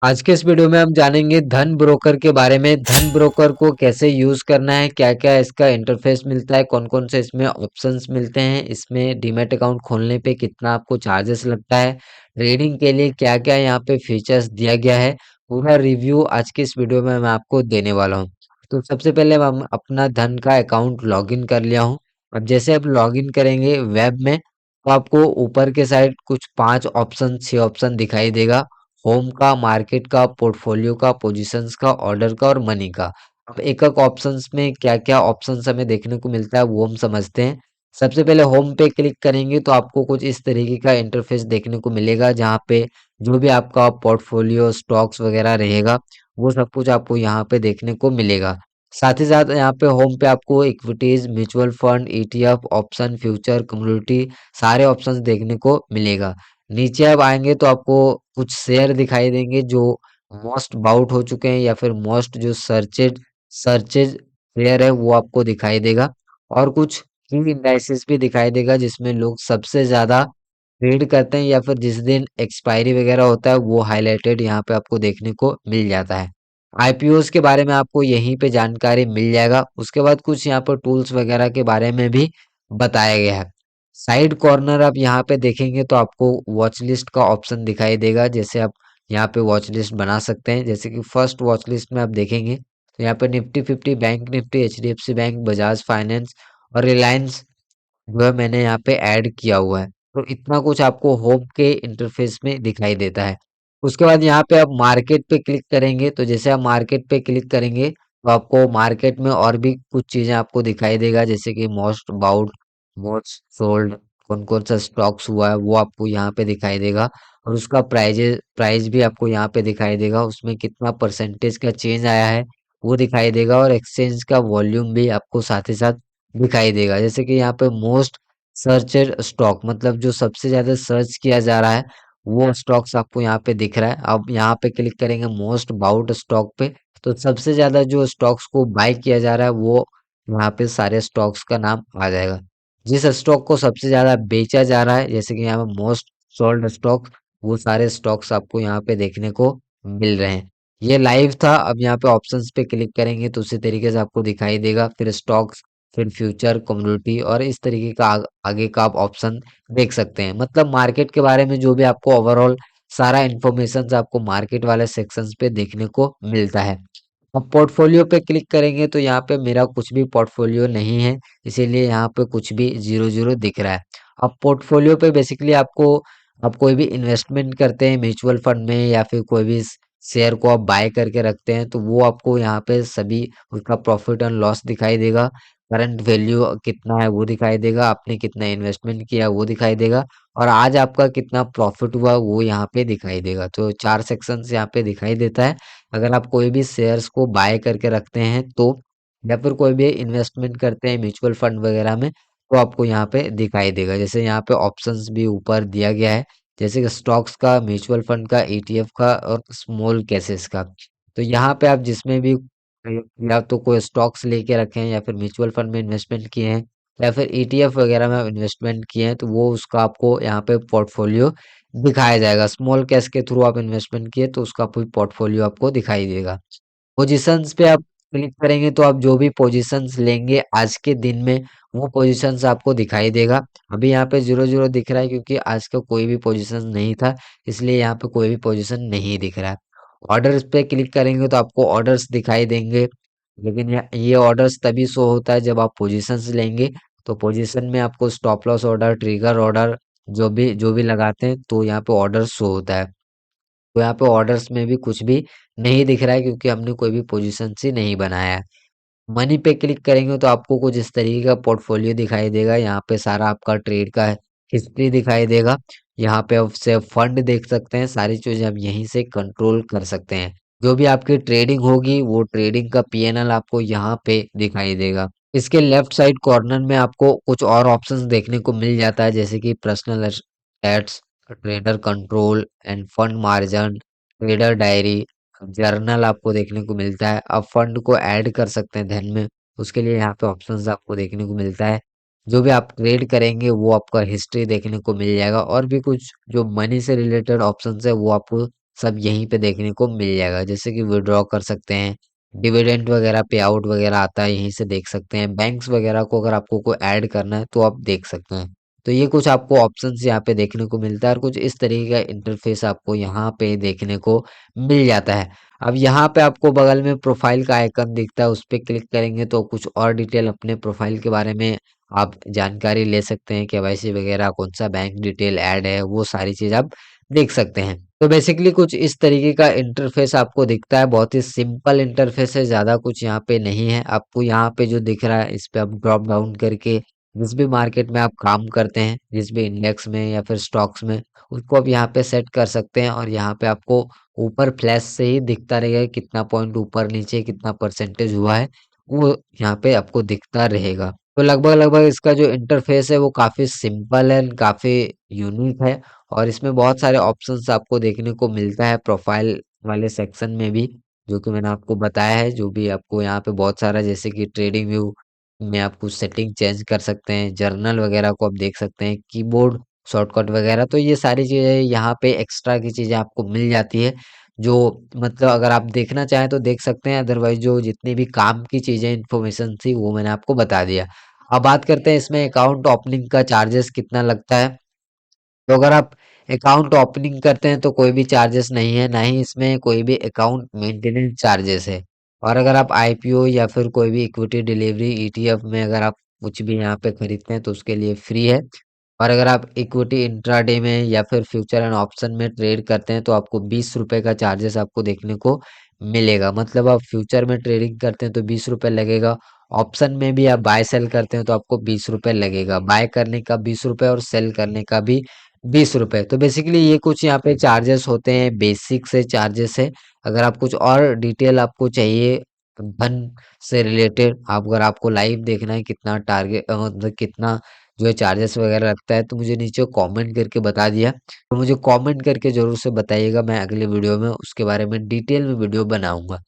आज के इस वीडियो में हम जानेंगे धन ब्रोकर के बारे में। धन ब्रोकर को कैसे यूज करना है, क्या क्या इसका इंटरफेस मिलता है, कौन कौन से इसमें ऑप्शंस मिलते हैं, इसमें डीमैट अकाउंट खोलने पे कितना आपको चार्जेस लगता है, ट्रेडिंग के लिए क्या क्या यहाँ पे फीचर्स दिया गया है। पूरा रिव्यू आज की इस वीडियो में मैं आपको देने वाला हूँ। तो सबसे पहले हम अपना धन का अकाउंट लॉगिन कर लिया हूँ। अब जैसे आप लॉगिन करेंगे वेब में, तो आपको ऊपर के साइड कुछ 5 ऑप्शन 6 ऑप्शन दिखाई देगा। होम का, मार्केट का, पोर्टफोलियो का, पोजीशंस का, ऑर्डर का और मनी का। अब एक एक ऑप्शंस में क्या क्या ऑप्शंस हमें देखने को मिलता है वो हम समझते हैं। सबसे पहले होम पे क्लिक करेंगे तो आपको कुछ इस तरीके का इंटरफेस देखने को मिलेगा, जहाँ पे जो भी आपका पोर्टफोलियो स्टॉक्स वगैरह रहेगा वो सब कुछ आपको यहाँ पे देखने को मिलेगा। साथ ही साथ यहाँ पे होम पे आपको equities, mutual fund, ETF, option, future, community सारे ऑप्शंस देखने को मिलेगा। नीचे अब आएंगे तो आपको कुछ शेयर दिखाई देंगे जो मोस्ट बाउट हो चुके हैं या फिर मोस्ट जो सर्चेज शेयर है वो आपको दिखाई देगा। और कुछ की इंडाइसेस भी दिखाई देगा जिसमें लोग सबसे ज्यादा ट्रेड करते हैं या फिर जिस दिन एक्सपायरी वगैरह होता है वो हाईलाइटेड यहाँ पे आपको देखने को मिल जाता है। आईपीओस के बारे में आपको यहीं पे जानकारी मिल जाएगा। उसके बाद कुछ यहाँ पर टूल्स वगैरह के बारे में भी बताया गया है। साइड कॉर्नर आप यहाँ पे देखेंगे तो आपको वॉच लिस्ट का ऑप्शन दिखाई देगा। जैसे आप यहाँ पे वॉच लिस्ट बना सकते हैं। जैसे कि फर्स्ट वॉच लिस्ट में आप देखेंगे तो यहाँ पे Nifty 50, bank Nifty, HDFC bank, Bajaj finance और रिलायंस जो है मैंने यहाँ पे ऐड किया हुआ है। तो इतना कुछ आपको होम के इंटरफेस में दिखाई देता है। उसके बाद यहाँ पे आप मार्केट पे क्लिक करेंगे तो जैसे आप मार्केट पे क्लिक करेंगे तो आपको मार्केट में और भी कुछ चीजें आपको दिखाई देगा, जैसे कि मोस्ट बाउट, मोस्ट सोल्ड, कौन कौन सा स्टॉक्स हुआ है वो आपको यहाँ पे दिखाई देगा। और उसका प्राइस भी आपको यहाँ पे दिखाई देगा, उसमें कितना परसेंटेज का चेंज आया है वो दिखाई देगा। और एक्सचेंज का वॉल्यूम भी आपको साथ ही साथ दिखाई देगा। जैसे कि यहाँ पे मोस्ट सर्चेड स्टॉक मतलब जो सबसे ज्यादा सर्च किया जा रहा है वो स्टॉक्स आपको यहाँ पे दिख रहा है। अब यहाँ पे क्लिक करेंगे मोस्ट बाउट स्टॉक पे, तो सबसे ज्यादा जो स्टॉक्स को बाय किया जा रहा है वो यहाँ पे सारे स्टॉक्स का नाम आ जाएगा। जिस स्टॉक को सबसे ज्यादा बेचा जा रहा है, जैसे कि यहाँ पे मोस्ट सोल्ड स्टॉक, वो सारे स्टॉक्स आपको यहाँ पे देखने को मिल रहे हैं। ये लाइव था। अब यहाँ पे ऑप्शंस पे क्लिक करेंगे तो उसी तरीके से आपको दिखाई देगा, फिर स्टॉक्स, फिर फ्यूचर, कम्युनिटी और इस तरीके का आगे का आप ऑप्शन देख सकते हैं। मतलब मार्केट के बारे में जो भी आपको ओवरऑल सारा इंफॉर्मेशन आपको मार्केट वाले सेक्शंस पे देखने को मिलता है। अब पोर्टफोलियो पे क्लिक करेंगे तो यहाँ पे मेरा कुछ भी पोर्टफोलियो नहीं है, इसीलिए यहाँ पे कुछ भी जीरो जीरो दिख रहा है। अब पोर्टफोलियो पे बेसिकली आपको, आप कोई भी इन्वेस्टमेंट करते हैं म्यूचुअल फंड में या फिर कोई भी शेयर को आप बाय करके रखते हैं तो वो आपको यहाँ पे सभी उसका प्रॉफिट एंड लॉस दिखाई देगा। करंट वैल्यू कितना है वो दिखाई देगा, आपने कितना इन्वेस्टमेंट किया वो दिखाई देगा, और आज आपका कितना प्रॉफिट हुआ वो यहाँ पे दिखाई देगा। तो 4 सेक्शंस यहाँ पे दिखाई देता है। अगर आप कोई भी शेयर्स को बाय करके रखते हैं तो, या फिर कोई भी इन्वेस्टमेंट करते हैं म्यूचुअल फंड वगैरह में, तो आपको यहाँ पे दिखाई देगा। जैसे यहाँ पे ऑप्शंस भी ऊपर दिया गया है, जैसे कि स्टॉक्स का, म्यूचुअल फंड का, ईटीएफ का और स्मॉल कैसेस का। तो यहाँ पे आप जिसमें भी या तो कोई स्टॉक्स लेके रखे हैं या फिर म्यूचुअल फंड में इन्वेस्टमेंट किए हैं या फिर ईटीएफ वगैरह में इन्वेस्टमेंट किए हैं तो वो उसका आपको यहाँ पे पोर्टफोलियो दिखाया जाएगा। स्मॉल कैश के थ्रू आप इन्वेस्टमेंट किए तो उसका पूरी पोर्टफोलियो आपको दिखाई देगा। पोजीशंस पे आप क्लिक करेंगे तो आप जो भी पोजीशंस लेंगे आज के दिन में वो पोजीशंस आपको दिखाई देगा। अभी यहाँ पे जीरो जीरो दिख रहा है क्योंकि आज का कोई भी पोजीशन नहीं था, इसलिए यहाँ पे कोई भी पोजीशन नहीं दिख रहा है। ऑर्डर्स पे क्लिक करेंगे तो आपको ऑर्डर्स दिखाई देंगे, लेकिन ये ऑर्डर्स तभी शो होता है जब आप पोजीशंस लेंगे। तो पोजीशन में आपको stop loss order, trigger order जो भी लगाते हैं तो यहाँ पे ऑर्डर शो होता है। तो यहाँ पे ऑर्डर्स में भी कुछ भी नहीं दिख रहा है क्योंकि हमने कोई भी पोजीशन से नहीं बनाया है। मनी पे क्लिक करेंगे तो आपको कुछ इस तरीके का पोर्टफोलियो दिखाई देगा। यहाँ पे सारा आपका ट्रेड का हिस्ट्री दिखाई देगा। यहाँ पे आप से फंड देख सकते हैं, सारी चीजें आप यहीं से कंट्रोल कर सकते हैं। जो भी आपकी ट्रेडिंग होगी वो ट्रेडिंग का पीएनएल आपको यहाँ पे दिखाई देगा। इसके लेफ्ट साइड कॉर्नर में आपको कुछ और ऑप्शंस देखने को मिल जाता है, जैसे कि personal aids, trader control and fund margin, trader diary, journal आपको देखने को मिलता है। आप फंड को ऐड कर सकते हैं धन में, उसके लिए यहाँ पे ऑप्शंस आपको देखने को मिलता है। जो भी आप ट्रेड करेंगे वो आपका हिस्ट्री देखने को मिल जाएगा, और भी कुछ जो मनी से रिलेटेड ऑप्शंस है वो आपको सब यहीं पे देखने को मिल जाएगा। जैसे कि विड्रॉ कर सकते हैं, डिविडेंड वगैरह पे आउट वगैरह आता है, यहीं से देख सकते हैं। बैंक्स वगैरह को अगर आपको को ऐड करना है तो आप देख सकते हैं। तो ये कुछ आपको ऑप्शंस यहाँ पे देखने को मिलता है और कुछ इस तरीके का इंटरफेस आपको यहाँ पे देखने को मिल जाता है। अब यहाँ पे आपको बगल में प्रोफाइल का आइकन दिखता है, उस पे क्लिक करेंगे तो कुछ और डिटेल अपने प्रोफाइल के बारे में आप जानकारी ले सकते हैं, केवाईसी वगैरह, कौन सा बैंक डिटेल ऐड है, वो सारी चीज आप देख सकते हैं। तो बेसिकली कुछ इस तरीके का इंटरफेस आपको दिखता है, बहुत ही सिंपल इंटरफेस है, ज्यादा कुछ यहाँ पे नहीं है। आपको यहाँ पे जो दिख रहा है इस पे आप ड्रॉप डाउन करके जिस भी मार्केट में आप काम करते हैं, जिस भी इंडेक्स में या फिर स्टॉक्स में, उसको आप यहाँ पे सेट कर सकते हैं और यहाँ पे आपको ऊपर फ्लैश से ही दिखता रहेगा कि कितना पॉइंट ऊपर नीचे कितना परसेंटेज हुआ है, वो यहाँ पे आपको दिखता रहेगा। तो लगभग लगभग इसका जो इंटरफेस है वो काफी सिंपल है, काफी यूनिक है और इसमें बहुत सारे ऑप्शंस आपको देखने को मिलता है प्रोफाइल वाले सेक्शन में भी, जो कि मैंने आपको बताया है। जो भी आपको यहाँ पे बहुत सारा, जैसे कि ट्रेडिंग व्यू में आप कुछ सेटिंग चेंज कर सकते हैं, जर्नल वगैरह को आप देख सकते हैं, कीबोर्ड शॉर्टकट वगैरह, तो ये सारी चीजें यहाँ पे एक्स्ट्रा की चीजें आपको मिल जाती है। जो मतलब अगर आप देखना चाहें तो देख सकते हैं, अदरवाइज जो जितनी भी काम की चीजें इन्फॉर्मेशन थी वो मैंने आपको बता दिया। अब बात करते हैं इसमें अकाउंट ओपनिंग का चार्जेस कितना लगता है। तो अगर आप अकाउंट ओपनिंग करते हैं तो कोई भी चार्जेस नहीं है, ना ही इसमें कोई भी अकाउंट मेंटेनेंस चार्जेस है। और अगर आप आईपीओ या फिर कोई भी इक्विटी डिलीवरी ईटीएफ में अगर आप कुछ भी यहाँ पे खरीदते हैं तो उसके लिए फ्री है। और अगर आप इक्विटी इंट्राडे में या फिर फ्यूचर एंड ऑप्शन में ट्रेड करते हैं तो आपको 20 रुपए का चार्जेस आपको देखने को मिलेगा। मतलब आप फ्यूचर में ट्रेडिंग करते हैं तो 20 रुपए लगेगा, ऑप्शन में भी आप बाय सेल करते हैं तो आपको 20 रुपए लगेगा। बाय करने का 20 रुपए और सेल करने का भी 20 रुपए। तो बेसिकली ये कुछ यहाँ पे चार्जेस होते हैं, बेसिक से चार्जेस है। अगर आप कुछ और डिटेल आपको चाहिए धन से रिलेटेड, आप अगर आपको लाइव देखना है कितना टारगेट मतलब कितना जो है चार्जेस वगैरह लगता है, तो मुझे नीचे कमेंट करके बता दिया। तो मुझे कमेंट करके जरूर से बताइएगा, मैं अगले वीडियो में उसके बारे में डिटेल में वीडियो बनाऊंगा।